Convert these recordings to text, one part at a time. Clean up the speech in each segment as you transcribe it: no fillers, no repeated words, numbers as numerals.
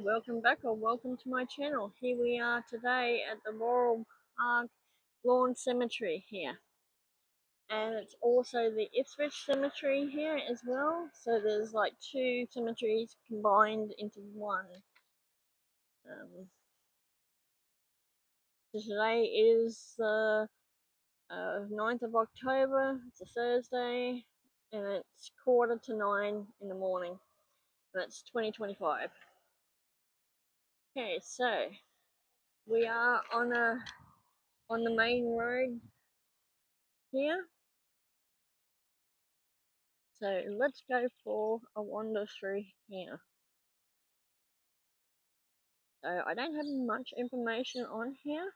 welcome back or welcome to my channel. Here we are today at the Warril Park Cemetery here. And it's also the Ipswich Cemetery here as well. So there's like two cemeteries combined into one. So today is the 9th of October. It's a Thursday and it's 8:45 in the morning. And it's 2025. Okay, so we are on the main road here. So let's go for a wander through here. So I don't have much information on here,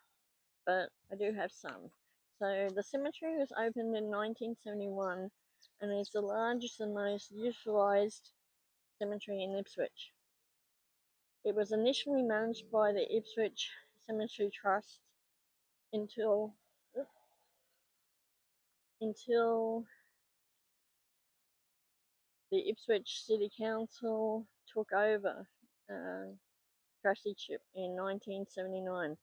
but I do have some. So the cemetery was opened in 1971 and is the largest and most utilised cemetery in Ipswich. It was initially managed by the Ipswich Cemetery Trust until the Ipswich City Council took over trusteeship in 1979.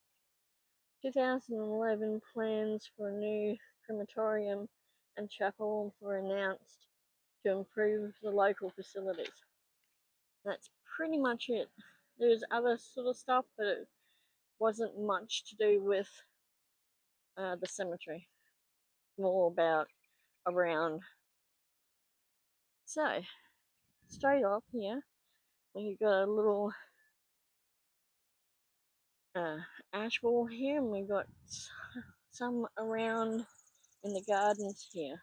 2011 plans for a new crematorium and chapel were announced to improve the local facilities. That's pretty much it. There's other sort of stuff, but it wasn't much to do with the cemetery. More about around. So, straight off here, we've got a little ash wall here, and we've got some around in the gardens here.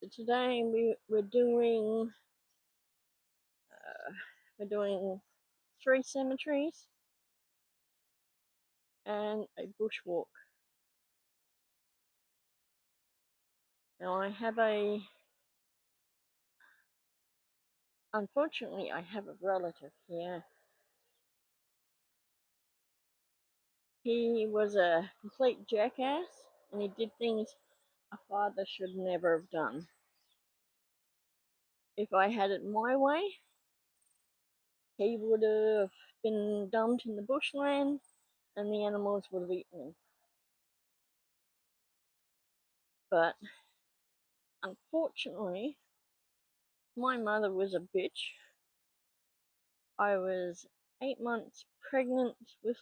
So today we're doing 3 cemeteries and a bushwalk. Now unfortunately I have a relative here. He was a complete jackass and he did things a father should never have done. If I had it my way, he would have been dumped in the bushland and the animals would have eaten him. But unfortunately, my mother was a bitch. I was 8 months pregnant with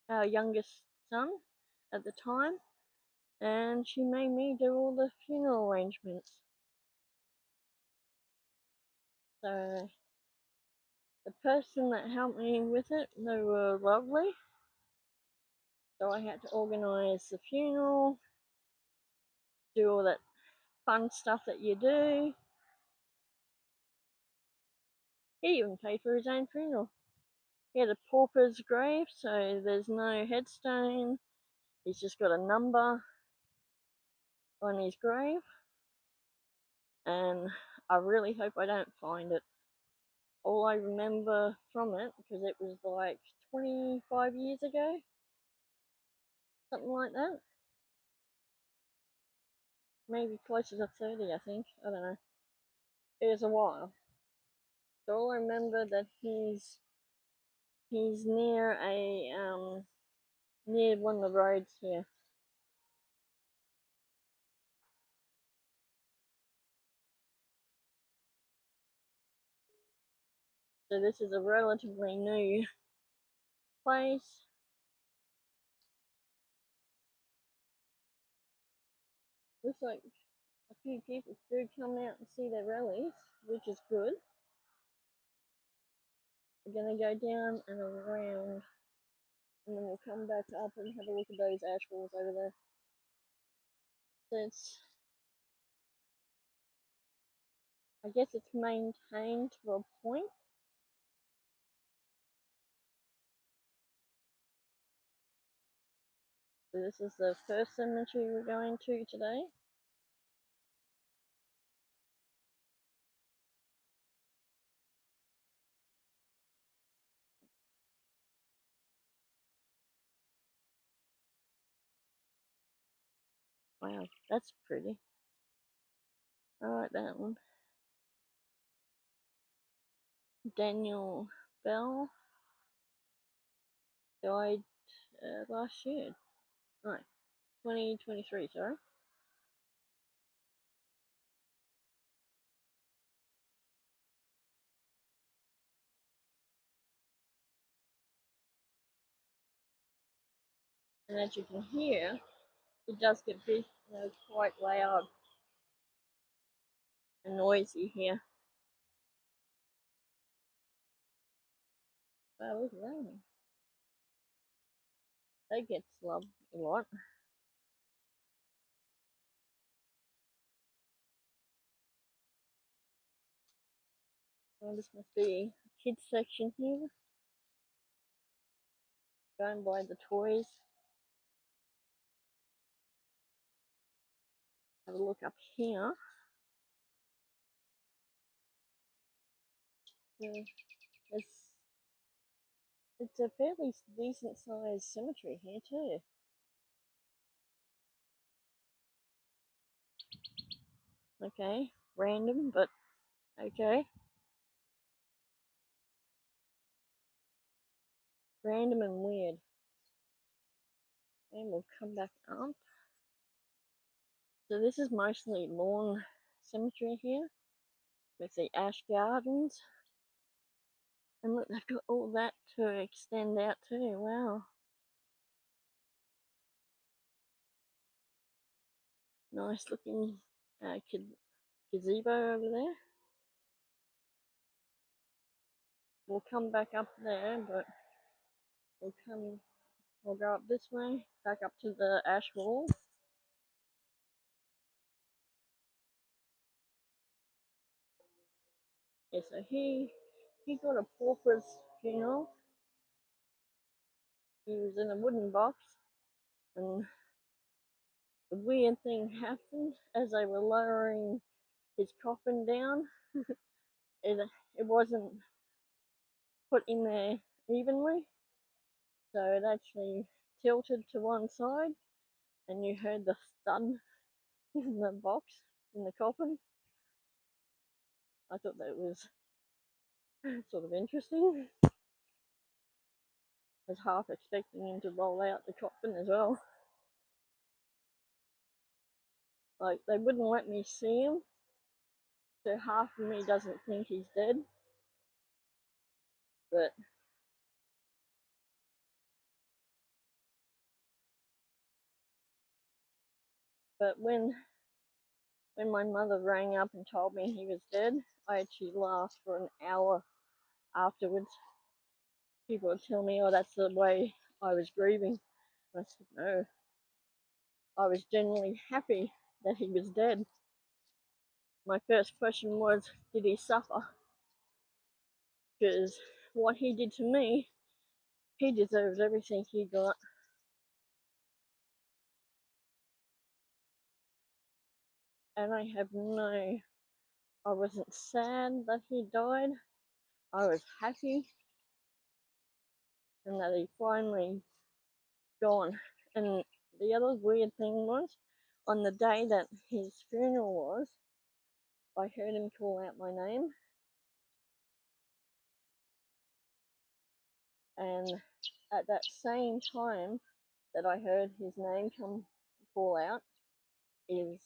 our youngest son at the time, and she made me do all the funeral arrangements. So the person that helped me with it, they were lovely. So I had to organise the funeral, do all that fun stuff that you do. He even paid for his own funeral. He had a pauper's grave, so there's no headstone. He's just got a number on his grave. And I really hope I don't find it. All I remember from it, because it was like 25 years ago, something like that. Maybe closer to 30, I think. I don't know. It was a while. So all I remember that he's near near one of the roads here. So this is a relatively new place. Looks like a few people do come out and see their rallies, which is good. We're going to go down and around, and then we'll come back up and have a look at those ash walls over there. So I guess it's maintained to a point. So this is the first cemetery we're going to today. Wow, that's pretty. Alright, that one. Daniel Bell died last year. No, 2023, sorry. And as you can hear, it does get big, quite loud and noisy here. Wow, look at that. That gets loved a lot. Well, this must be a kids section here. Go and buy the toys. Have a look up here. So it's a fairly decent sized cemetery here too. Okay, random, but okay. Random and weird. And we'll come back up. So this is mostly lawn cemetery here with the ash gardens. And look, they've got all that to extend out too. Wow. Nice looking gazebo over there. We'll come back up there, but we'll go up this way, back up to the ash wall. Yeah, so he got a pauper's funeral. He was in a wooden box, and the weird thing happened as they were lowering his coffin down. it wasn't put in there evenly, so it actually tilted to one side, and you heard the thud in the box, in the coffin. I thought that was sort of interesting. I was half expecting him to roll out the coffin as well. Like, they wouldn't let me see him, so half of me doesn't think he's dead. But when my mother rang up and told me he was dead, I actually laughed for an hour afterwards. People would tell me, oh, that's the way I was grieving. I said, no, I was genuinely happy that he was dead. My first question was, did he suffer? Because what he did to me, he deserves everything he got. And I wasn't sad that he died. I was happy and that he finally gone. And the other weird thing was, on the day that his funeral was, I heard him call out my name. And at that same time that I heard his name call out, is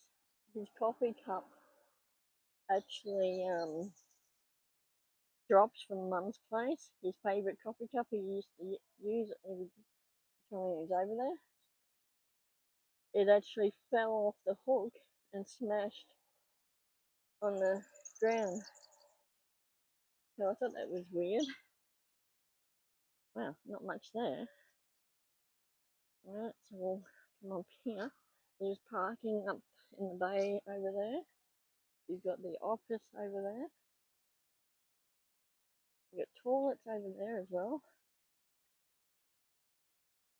his coffee cup actually dropped from Mum's place. His favourite coffee cup he used to use every time he was over there. It actually fell off the hook and smashed on the ground. So I thought that was weird. Wow, not much there. Alright, so we'll come up here. There's parking up in the bay over there. You've got the office over there. You've got toilets over there as well.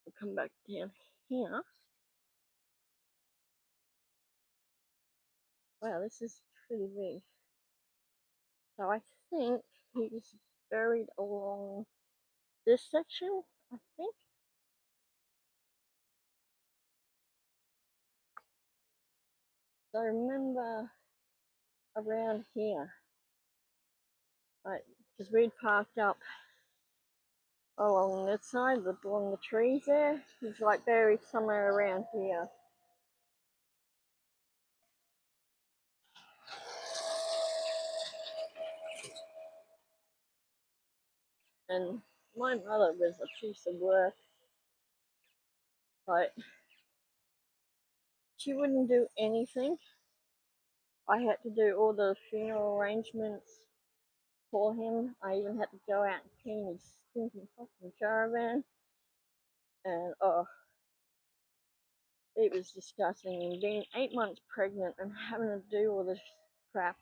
We'll come back down here. Wow, this is pretty big. So I think he's buried along this section, I think. So I remember around here, because we'd parked up along this side, along the trees there. He's like buried somewhere around here. And my mother was a piece of work. Like, she wouldn't do anything. I had to do all the funeral arrangements for him. I even had to go out and clean his stinking fucking caravan. And it was disgusting. And being 8 months pregnant and having to do all this crap.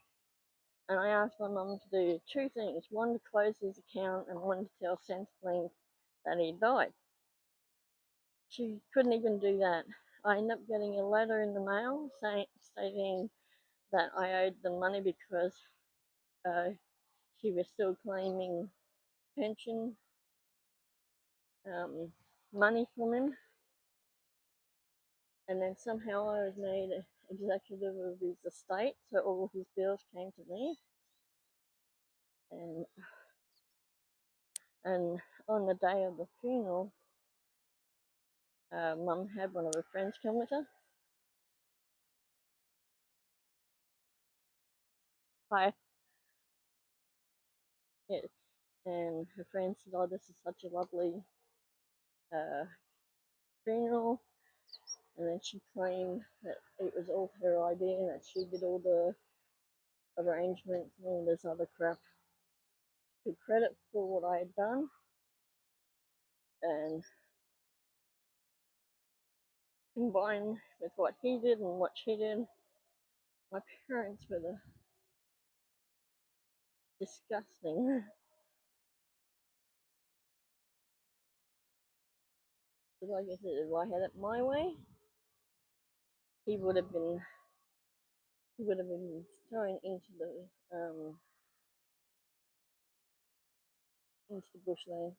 And I asked my mum to do two things: one, to close his account, and one, to tell Centrelink that he died. She couldn't even do that. I ended up getting a letter in the mail stating that I owed them money because she was still claiming pension money from him. And then somehow I was made executive of his estate, so all his bills came to me. And on the day of the funeral, Mum had one of her friends come with her. Hi. Yeah. And her friend said, "Oh, this is such a lovely funeral." And then she claimed that it was all her idea and that she did all the arrangements and all this other crap. She took credit for what I had done. And combined with what he did and what she did, my parents were disgusting. So like I said, if I had it my way, he would have been thrown into the bushland.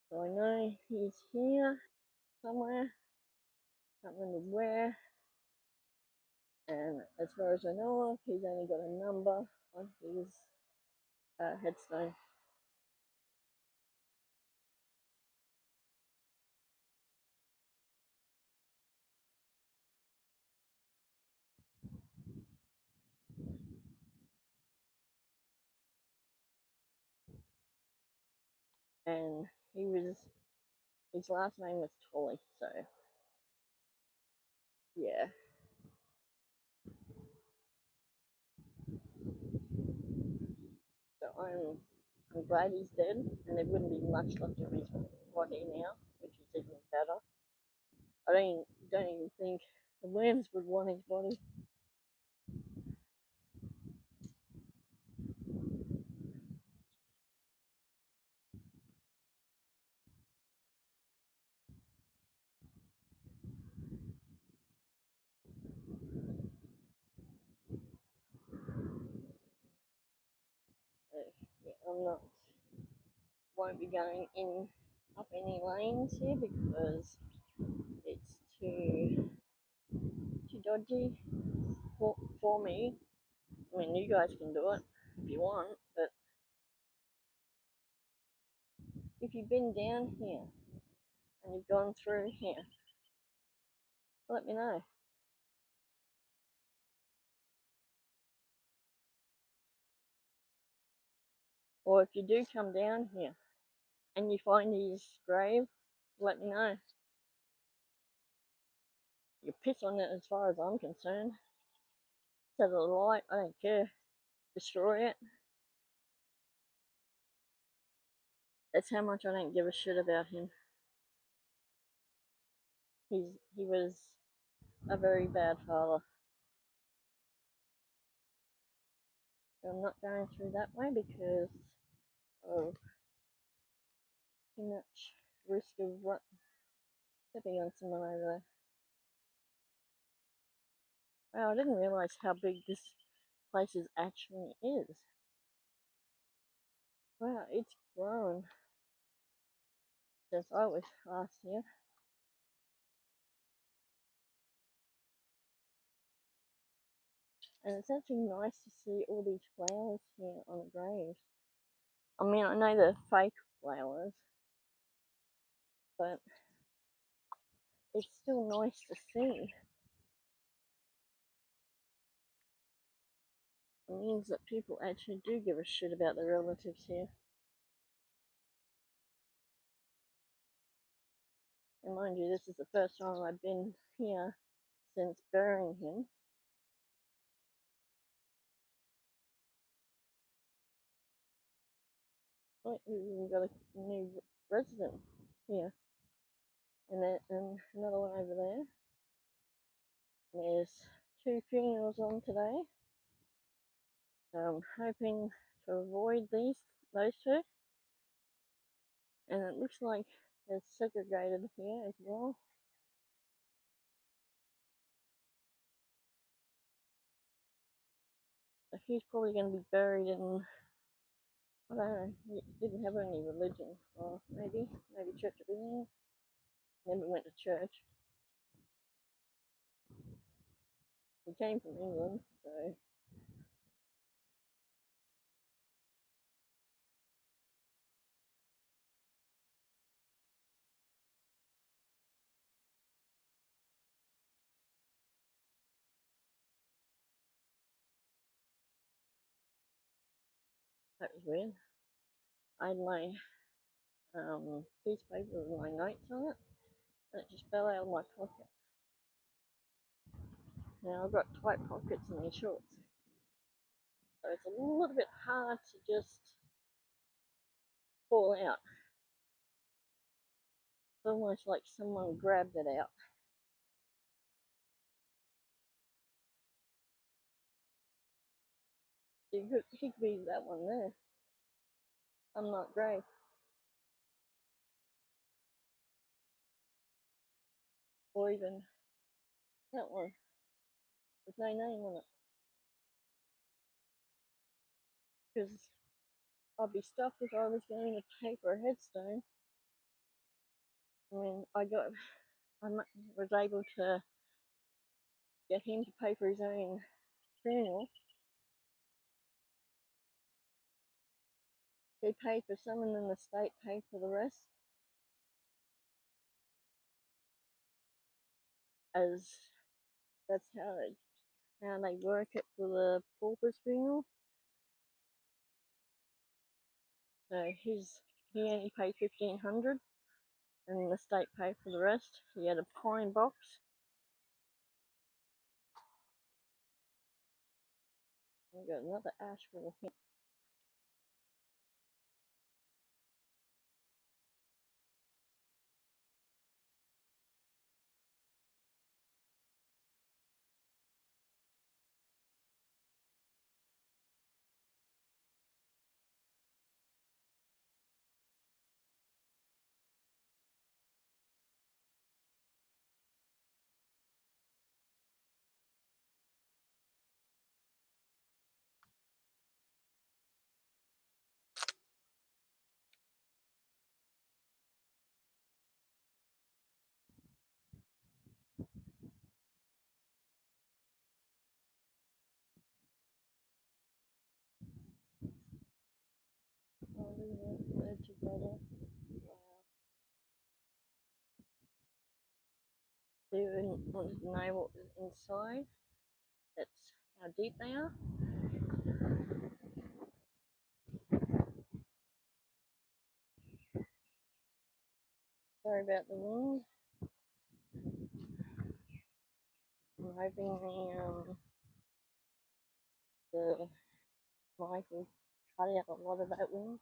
So I know he's here somewhere, can't remember where. And as far as I know of, he's only got a number on his headstone. And his last name was Tolley, so yeah. So I'm glad he's dead, and there wouldn't be much left of his body now, which is even better. I don't even think the worms would want his body. Yeah, won't be going in up any lanes here because it's too dodgy for me. I mean, you guys can do it if you want, but if you've been down here and you've gone through here, let me know. Or if you do come down here and you find his grave, let me know. You piss on it as far as I'm concerned. Set it alight, I don't care. Destroy it. That's how much I don't give a shit about him. He was a very bad father. I'm not going through that way because of too much risk of stepping on someone over there. Wow, I didn't realise how big this place actually is. Wow, it's grown since I was last here. And it's actually nice to see all these flowers here on the graves. I mean, I know they're fake flowers, but it's still nice to see. It means that people actually do give a shit about their relatives here. And mind you, this is the first time I've been here since burying him. Like, we've even got a new resident here. And another one over there. There's 2 funerals on today. So I'm hoping to avoid those 2. And it looks like it's segregated here as well. So he's probably going to be buried in, I don't know, he didn't have any religion. Or maybe Church of England. Never went to church. He came from England, so that was weird. I had my piece of paper with my notes on it, and it just fell out of my pocket. Now I've got tight pockets in these shorts, so it's a little bit hard to just fall out. It's almost like someone grabbed it out. He could be that one there. I'm not grey. Or even that one with no name on it. Because I'd be stuffed if I was going to pay for a headstone. I mean, I was able to get him to pay for his own funeral. He paid for some and then the state paid for the rest. As that's how they work it for the pauper's funeral. So he only paid $1,500 and the state paid for the rest. He had a pine box. We got another ash wall here. Oh, look at that, they're together. Wow. Do you want to know what was inside? That's how deep they are. Sorry about the wind. I'm hoping the mic will cut out a lot of that wind.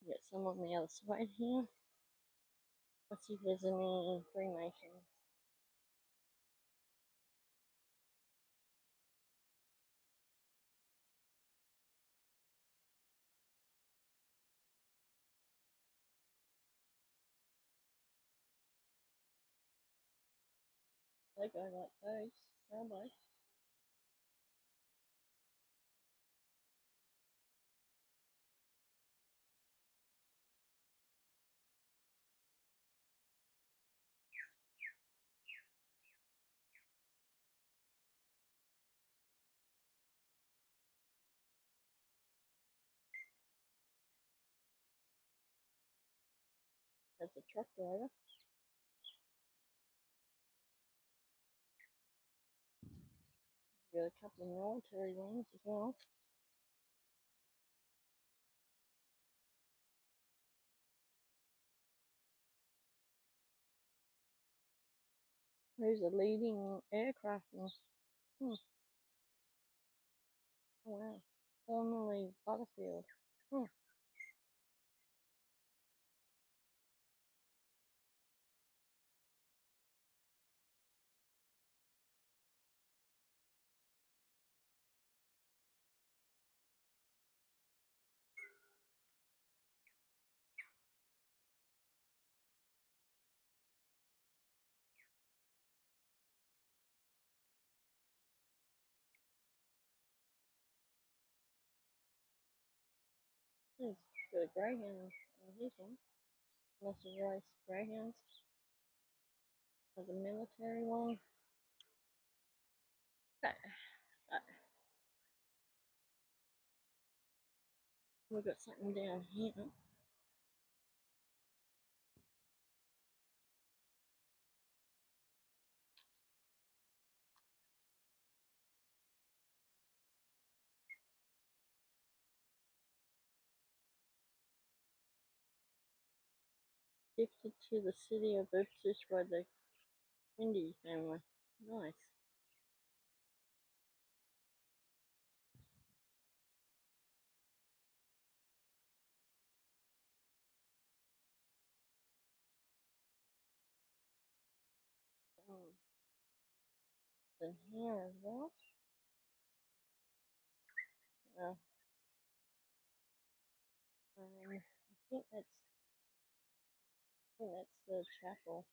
Get some on the other side here. Let's see if there's any Freemasons. They go like those, sound like. That's a truck driver. Got a couple of military ones as well. There's a leading aircraft. Oh wow. Formerly Butterfield. Hmm. He's got a greyhound on his one. Must have raced greyhounds. There's a military one. We've got something down here. Gifted to the city of Ipswich by the Windy family. Nice. In here as well. Uh, I think that's the chapel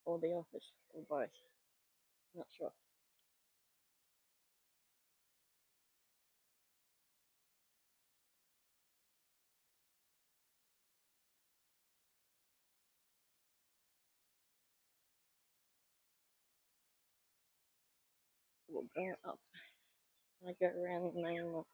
or the office or both. Not sure. We'll go up. I go around the main road.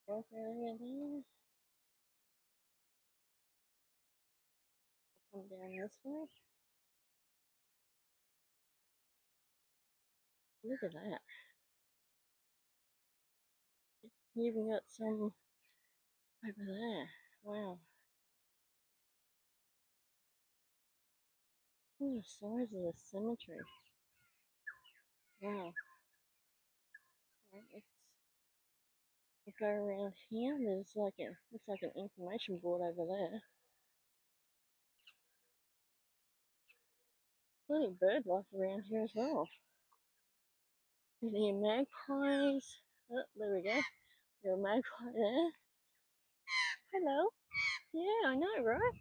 Walk area there. Come down this way. Look at that. You even got some over there. Wow. Look at the size of the cemetery. Wow. Let's go around here. There's like looks like an information board over there. Plenty of bird life around here as well. Any magpies? Oh, there we go. Got a magpie there. Hello. Yeah, I know, right?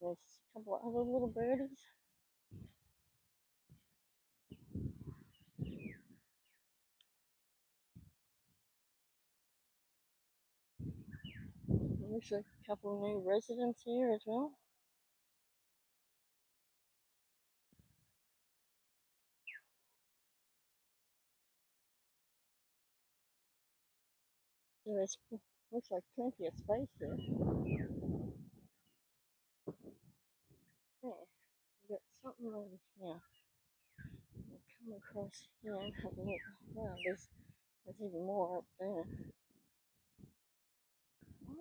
There's a couple of other little birdies. There's a couple of new residents here as well. So there's looks like plenty of space there. Yeah, we've got something over here. We'll come across here and have a look. Wow, there's even more up there.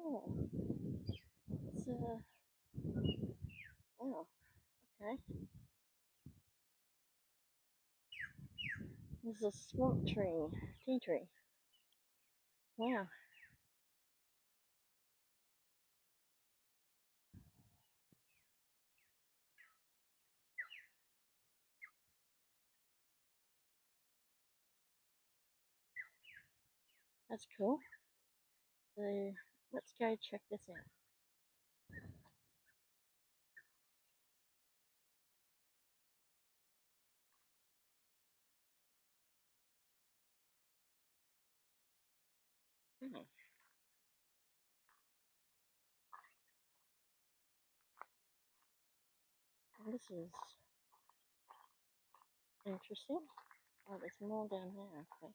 Oh, it's wow, okay. There's a swamp tree, tea tree. Wow. That's cool. So let's go check this out. Oh, this is interesting. Oh, there's more down there. Okay.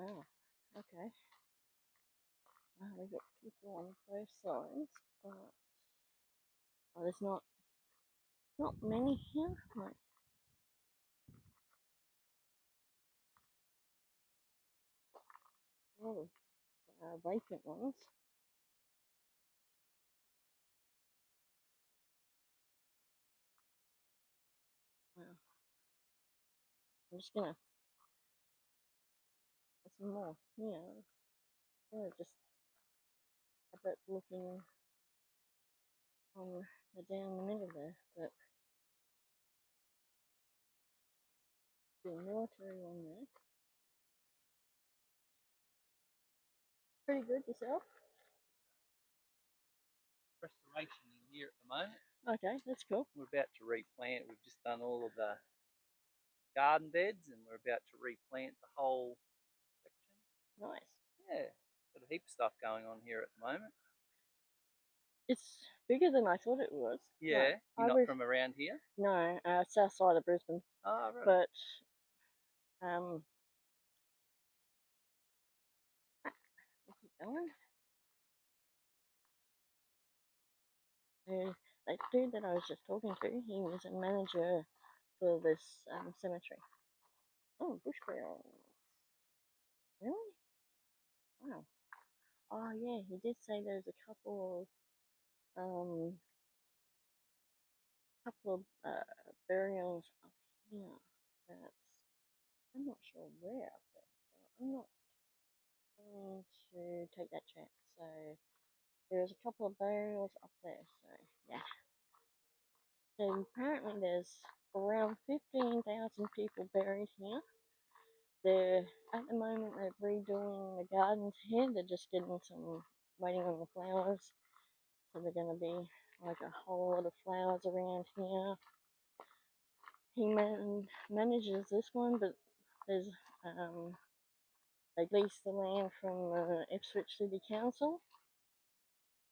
Oh, okay. We got people on both sides, but there's not many here. Like, a lot of vacant ones. Wow. I'm just gonna put some more here. Yeah, just a bit looking on down the middle there, but the military one there. Pretty good yourself? Restoration in here at the moment. Okay, that's cool. We're about to replant. We've just done all of the garden beds and we're about to replant the whole section. Nice. Yeah, got a heap of stuff going on here at the moment. It's bigger than I thought it was. Yeah, no, you're not from around here? No, south side of Brisbane. Oh, right. But keep going. The dude that I was just talking to, he was a manager for this cemetery. Oh, bush burial. Really? Wow. Oh yeah, he did say there's a couple of burials up here that I'm not sure where, but I'm not going to take that chance. So there's a couple of burials up there. So yeah. So apparently there's around 15,000 people buried here. They're at the moment they're redoing the gardens here. They're just getting some waiting on the flowers. So they're going to be like a whole lot of flowers around here. He manages this one, but there's they lease the land from the Ipswich City Council.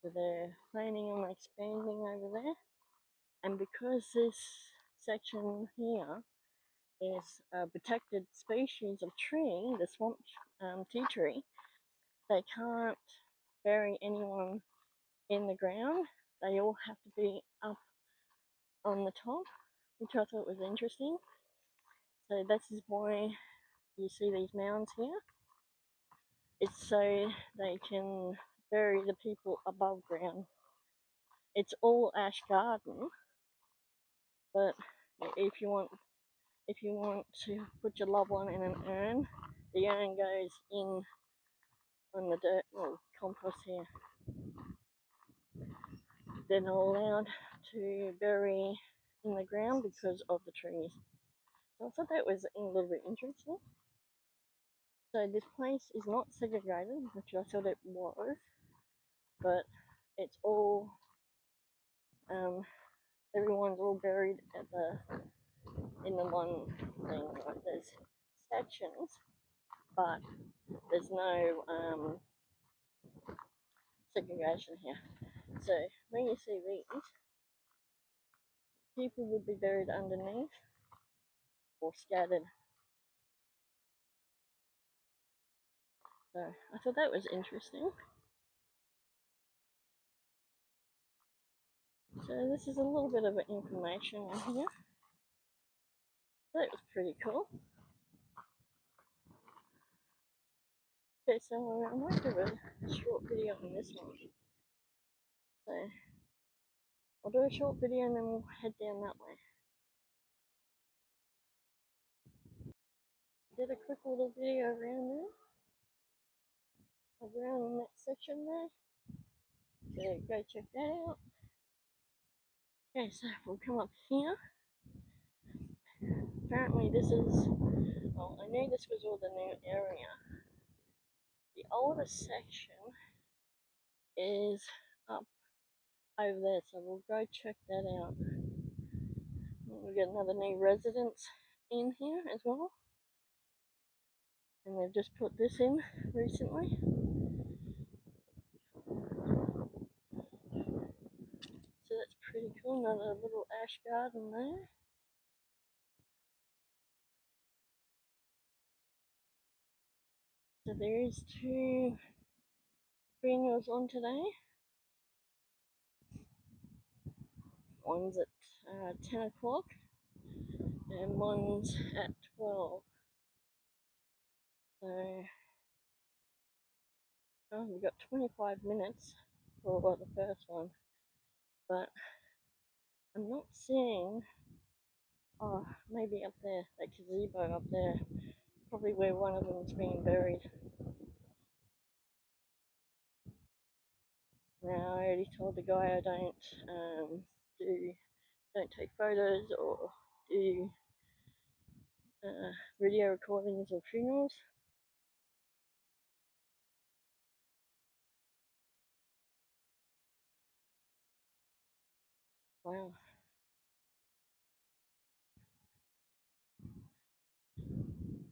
So they're planning on expanding over there. And because this section here is a protected species of tree, the swamp tea tree, they can't bury anyone in the ground. They all have to be up on the top, which I thought was interesting. So this is why you see these mounds here. It's so they can bury the people above ground. It's all ash garden, but if you want to put your loved one in an urn, the urn goes in on the dirt or compost here. They're not allowed to bury in the ground because of the trees. So I thought that was a little bit interesting. So this place is not segregated, which I thought it was, but it's all everyone's all buried in the one thing. Like there's sections, but there's no segregation here. So when you see these, people would be buried underneath or scattered. So I thought that was interesting. So this is a little bit of information on here. That was pretty cool. Okay, so I might do a short video on this one. So I'll do a short video and then we'll head down that way. Did a quick little video around there, around in that section there. So go check that out. Okay, so we'll come up here. Apparently this is, well, I knew this was all the new area. The older section is up over there, so we'll go check that out. We've got another new residence in here as well. And they've just put this in recently. So that's pretty cool. Another little ash garden there. So there is 2 funerals on today. One's at 10 o'clock and one's at 12. So we've got 25 minutes for the first one, but I'm not seeing, maybe up there, that gazebo up there, probably where one of them's being buried. Now, I already told the guy I don't take photos or do video recordings of funerals. Wow.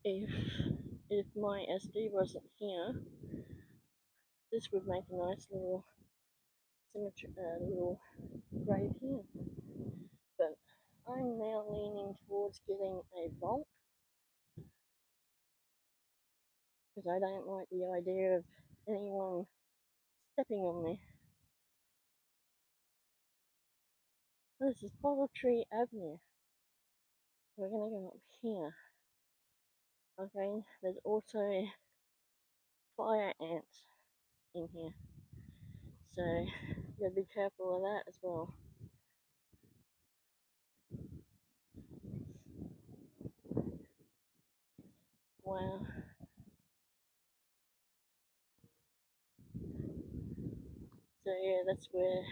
If my SD wasn't here, this would make a nice little cemetery, little grave here. But I'm now leaning towards getting a vault because I don't like the idea of anyone stepping on me. This is Bottle Tree Avenue. We're going to go up here. Okay, there's also fire ants in here, so you gotta be careful of that as well. Wow. So yeah, that's where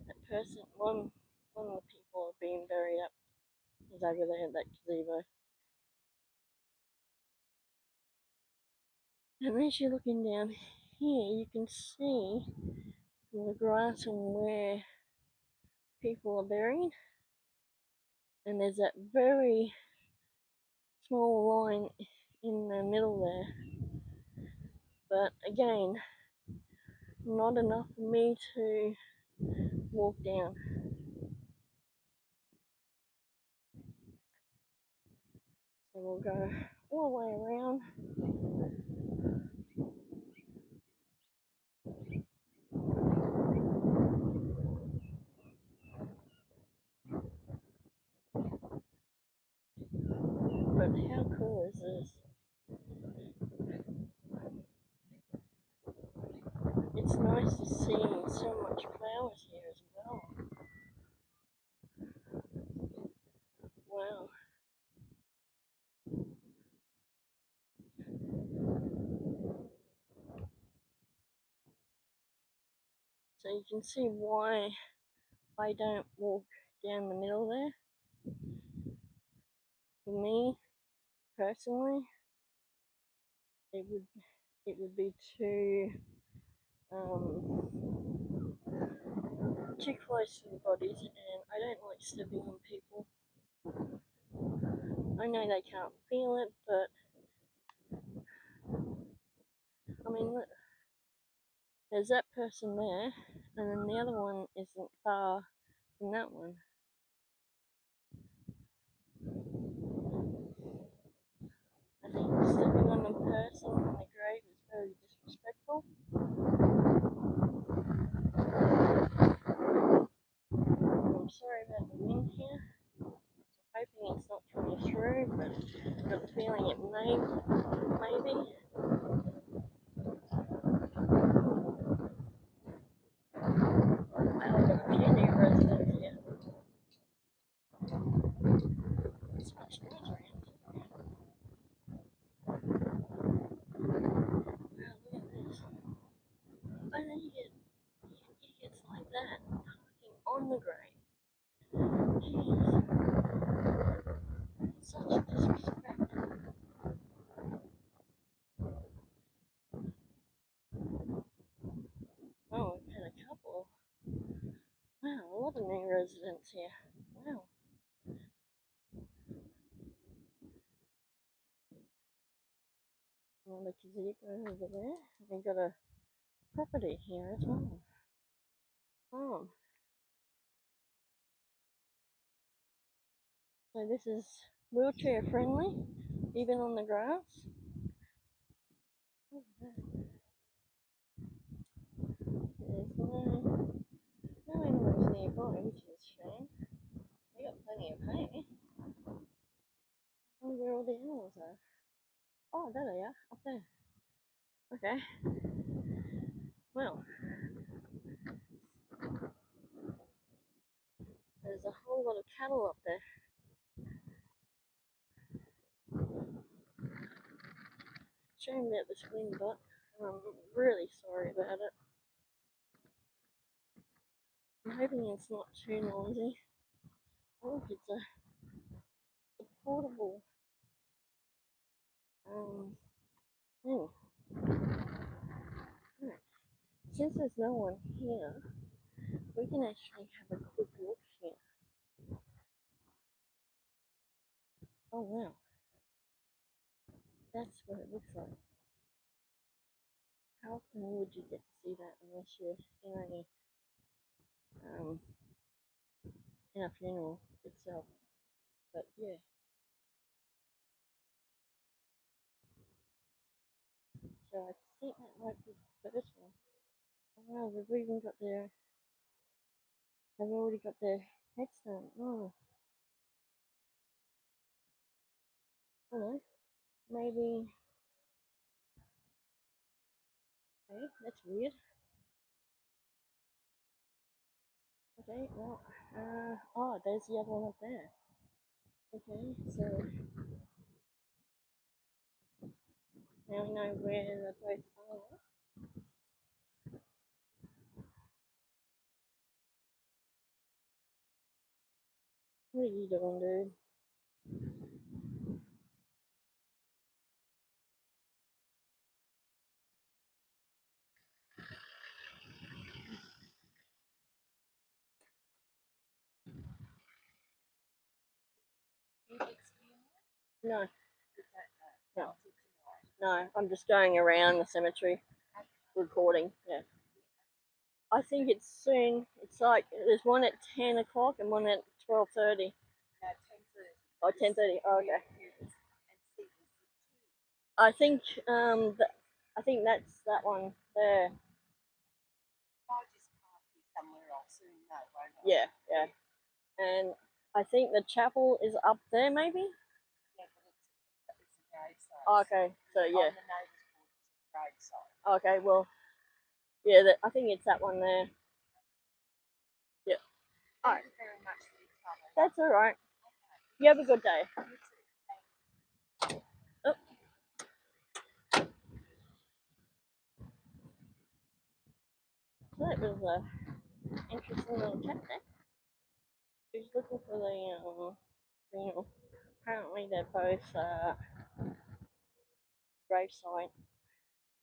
that person, one of the people being buried up is over there at that gazebo. And as you're looking down here, you can see from the grass on where people are buried. And there's that very small line in the middle there. But again, not enough for me to walk down. So we'll go all the way around. But how cool is this? It's nice to see so much flowers here as well. Wow. So you can see why I don't walk down the middle there. For me, personally, it would be too close to the bodies, and I don't like stepping on people. I know they can't feel it, but I mean, look, there's that person there, and then the other one isn't far from that one. I think stepping on the person in the grave is very disrespectful. I'm sorry about the wind here. I'm hoping it's not coming through, but I've got a feeling it maybe. Wow, I've got a few new residents. residents here. Wow. Another gazebo over there. We've got a property here as well. Oh. So this is wheelchair friendly, even on the grass. There's no animals nearby, which is a shame. They got plenty of hay. I wonder where all the animals are. Oh, there they are, up there. Okay. Well, there's a whole lot of cattle up there. Shame about this wind, but I'm really sorry about it. I'm hoping it's not too noisy. Oh, look, it's a portable thing. Right. Since there's no one here, we can actually have a quick look here. Oh wow, that's what it looks like. How often would you get to see that unless you're in a funeral itself? But yeah, so I think that might be the first one. Oh wow, they've even got they've already got their headstone. Oh, hello, maybe, okay, that's weird. Okay, well, oh, there's the other one up there. Okay, so now we know where they both are. What are you doing, dude? No, no, no, I'm just going around the cemetery recording, yeah. I think it's soon. It's like there's one at 10 o'clock and one at 12:30. Oh, 10:30. Oh, okay. I think I think that's that one there. Yeah, yeah. And I think the chapel is up there, maybe. Oh, okay, so yeah. Okay, well, yeah. I think it's that one there. Yeah. All right. That's all right. You have a good day. Oh, so that was a interesting little chat there. He's looking for the apparently they're both gravesite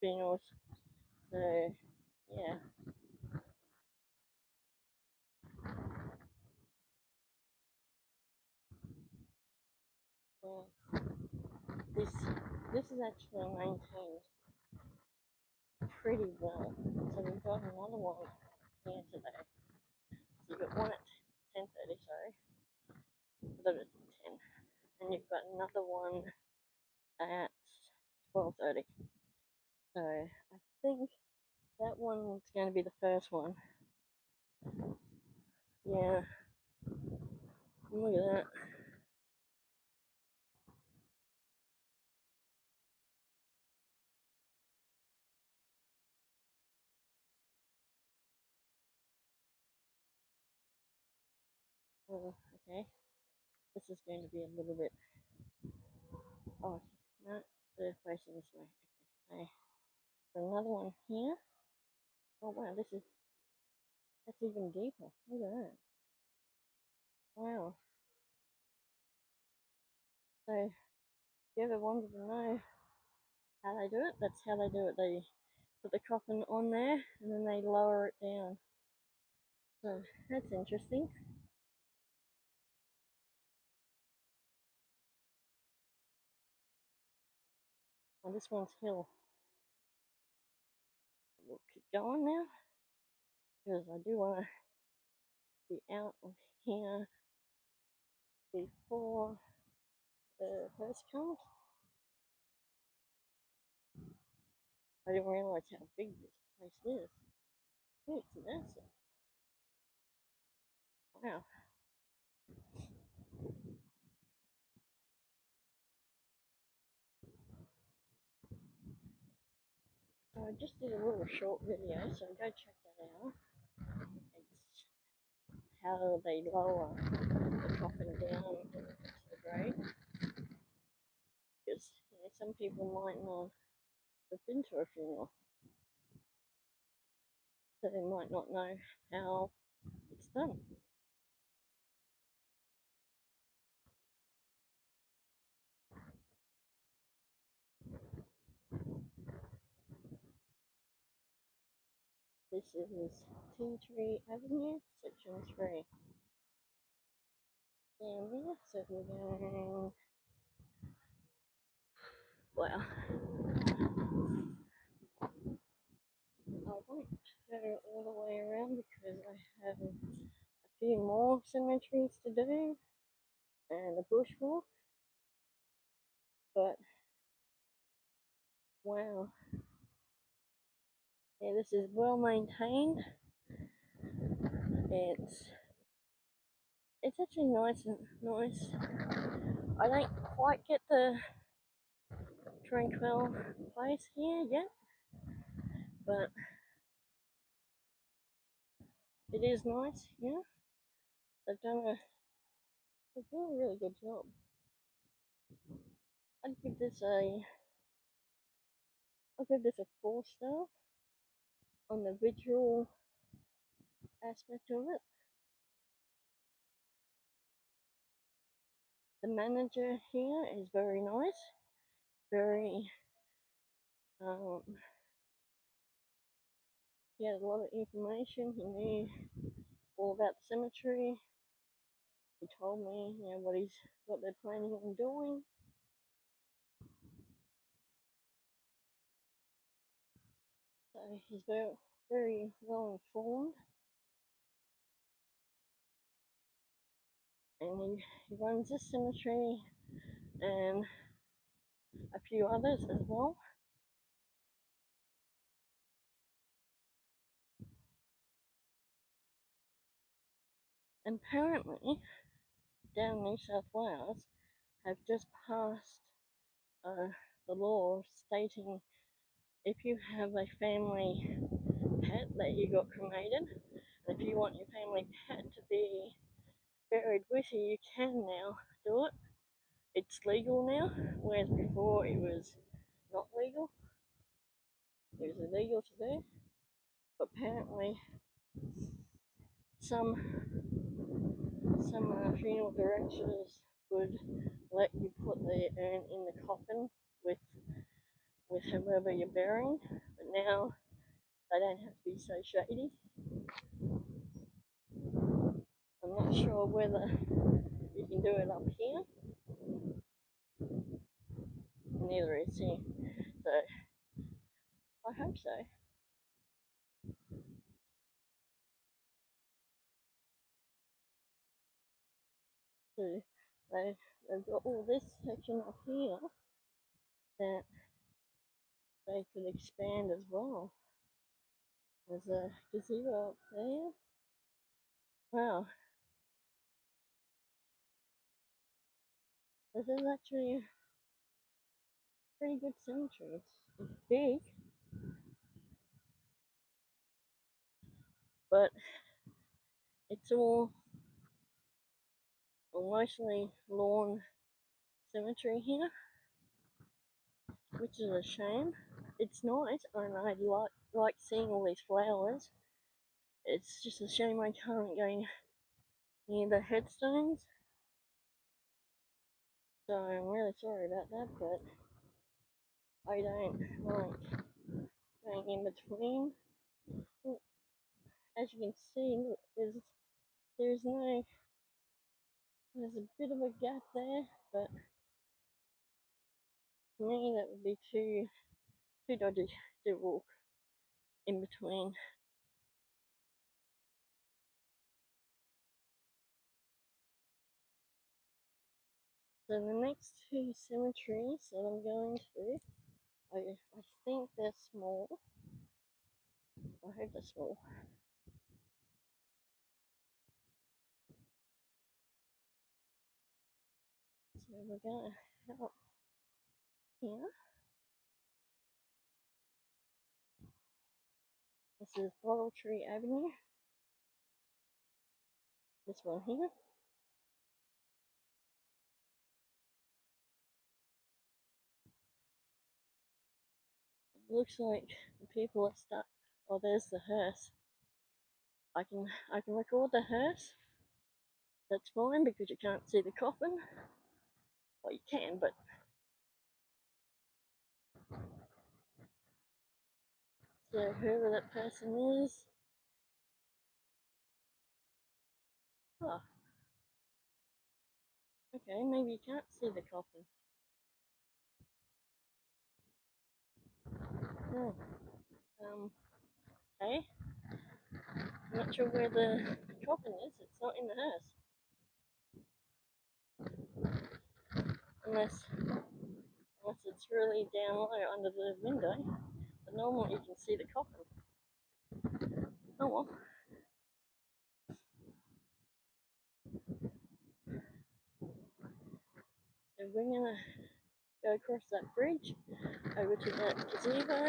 funerals. So yeah. Well, this this is actually maintained pretty well. So we've got another one here today. So you've got one at 10:30, sorry. I thought it was 10. And you've got another one at 12:30. So I think that one's going to be the first one. Yeah. Look at that. Oh, okay. This is going to be a little bit. Oh, no, they're facing this way. Okay. So another one here. Oh wow, that's even deeper. Look at that. Wow. So if you ever wanted to know how they do it, that's how they do it. They put the coffin on there and then they lower it down. So that's interesting. Oh, this one's hill. We'll keep going now because I do want to be out of here before the post comes. I didn't realize how big this place is. It's massive. Wow. So I just did a little short video, so go check that out. It's how they lower the coffin down into the grave. Because some people might not have been to a funeral, so they might not know how it's done. This is Tea Tree Avenue, Section 3. And yeah, so we're going. Well, I won't go all the way around because I have a few more cemeteries to do and a bushwalk. But wow, yeah, this is well maintained. It's actually nice. I don't quite get the tranquil place here yet, but it is nice. Yeah, they've done a really good job. I'd give this I'll give this a 4-star on the visual aspect of it. The manager here is very nice, very he had a lot of information. He knew all about the cemetery. He told me, what they're planning on doing. So he's very well informed, and he runs this cemetery and a few others as well. And apparently, down in New South Wales, have just passed the law stating if you have a family pet that you got cremated, and if you want your family pet to be buried with you, you can now do it. It's legal now, whereas before it was not legal. It was illegal to do. But apparently some funeral directors would let you put the urn in the coffin with whoever you're burying, but now they don't have to be so shady. I'm not sure whether you can do it up here. Neither is here, so I hope so. So they've got all this section up here that they could expand as well. There's a gazebo up there. Wow. This is actually a pretty good cemetery. It's big, but it's all mostly lawn cemetery here, which is a shame. It's nice, and I like seeing all these flowers. It's just a shame I can't go near the headstones. So I'm really sorry about that, but I don't like going in between. As you can see, look, there's a bit of a gap there, but For me, that would be too dodgy to walk in between. So the next two cemeteries that I'm going to, I think they're small. I hope they're small. So we're going to help here. This is Warril Avenue. This one here. It looks like the people that start. Oh, there's the hearse. I can record the hearse. That's fine because you can't see the coffin. Well, you can, but so whoever that person is. Oh, okay, maybe you can't see the coffin. Oh, okay. I'm not sure where the coffin is. It's not in the hearse. Unless it's really down low under the window. But normally you can see the coffin. Oh well. So we're gonna go across that bridge over to that gazebo.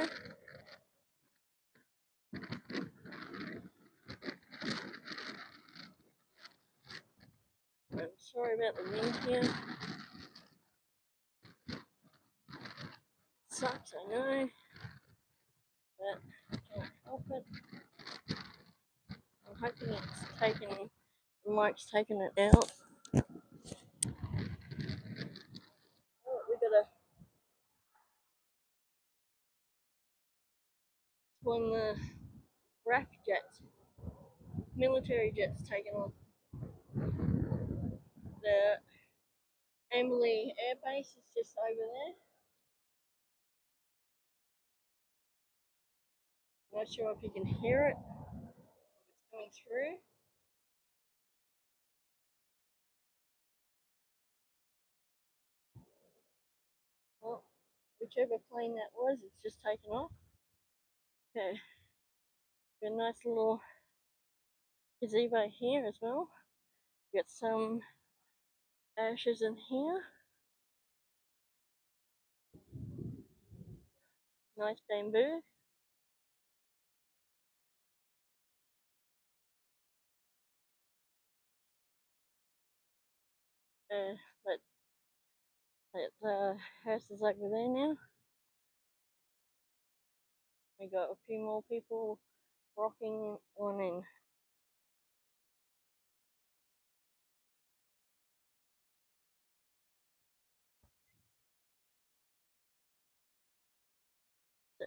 I'm sorry about the wind here. Sucks, I know, but I can't help it. I'm hoping the mic's taken it out. Oh, we got when the RAF jets, military jets taken off. The Amberley Air Base is just over there. I'm not sure if you can hear it. It's coming through. Well, whichever plane that was, it's just taken off. Okay, got a nice little gazebo here as well. Got some ashes in here. Nice bamboo. But that house is over there now. We got a few more people rocking on in. So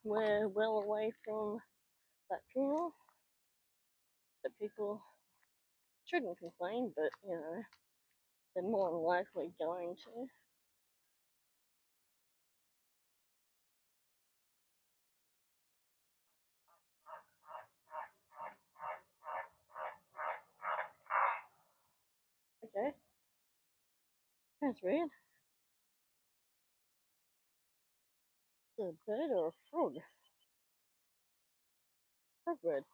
we're well away from that funeral. The people shouldn't complain, but you know, they're more than likely going to. Okay, that's weird. Is it a bird or a frog? Frog bird.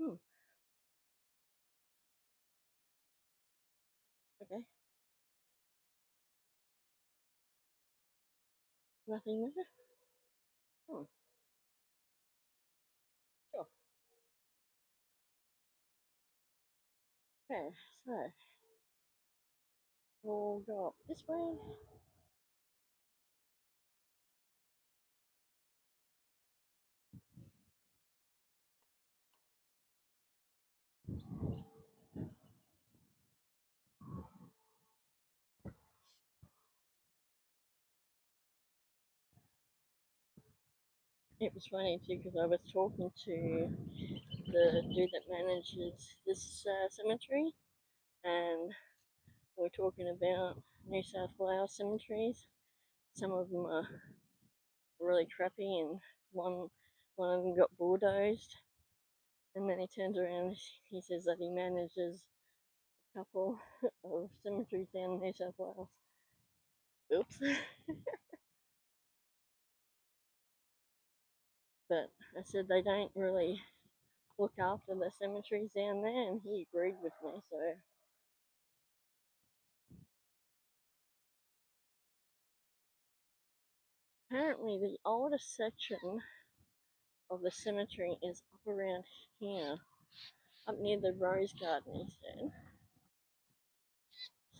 Hmm. Okay. Nothing with it? Hmm. Sure. Okay, so we'll go up this way. It was funny too because I was talking to the dude that manages this cemetery, and we're talking about New South Wales cemeteries. Some of them are really crappy, and one of them got bulldozed. And then he turns around, he says that he manages a couple of cemeteries down in New South Wales. Oops. But I said they don't really look after the cemeteries down there, and he agreed with me. So apparently the oldest section of the cemetery is up around here, up near the rose garden, he said.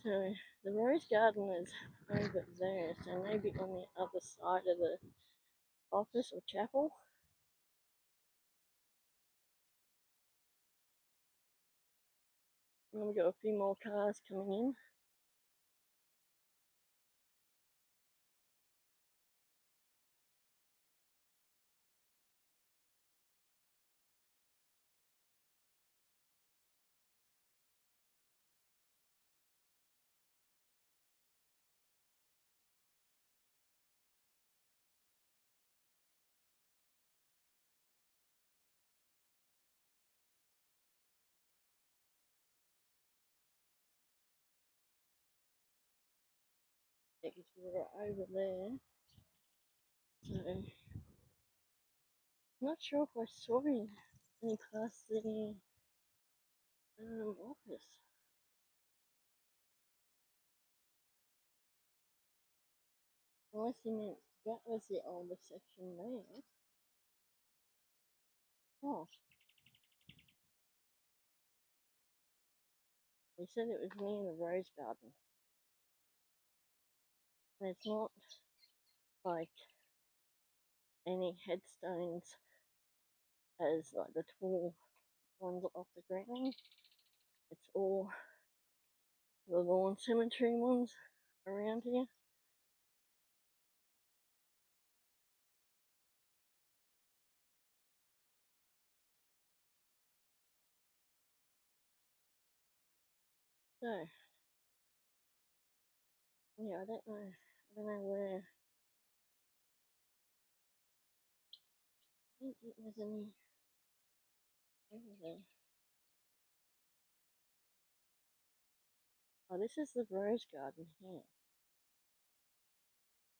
So the rose garden is over there, so maybe on the other side of the office or chapel. And we've got a few more cars coming in. Because we're over there. So not sure if I saw any past the office. Unless he meant that was the oldest section there. Oh, he said it was near the rose garden. And it's not like any headstones as like the tall ones off the ground. It's all the lawn cemetery ones around here. So yeah, I don't know where. I don't think there's any over there. Oh, this is the rose garden here.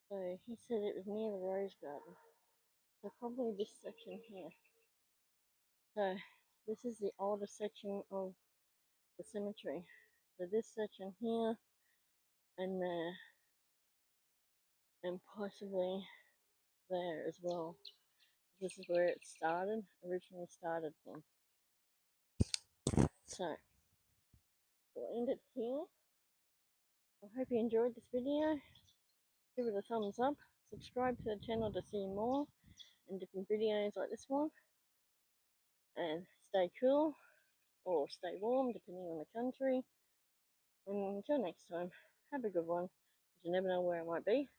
So he said it was near the rose garden. So probably this section here. So this is the oldest section of the cemetery. So this section here and there and possibly there as well. This is where it originally started from. So we'll end it here. I hope you enjoyed this video. Give it a thumbs up. Subscribe to the channel to see more and different videos like this one. And stay cool or stay warm depending on the country. And until next time, have a good one. You never know where I might be,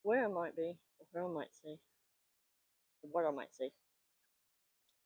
or who I might see, or what I might see.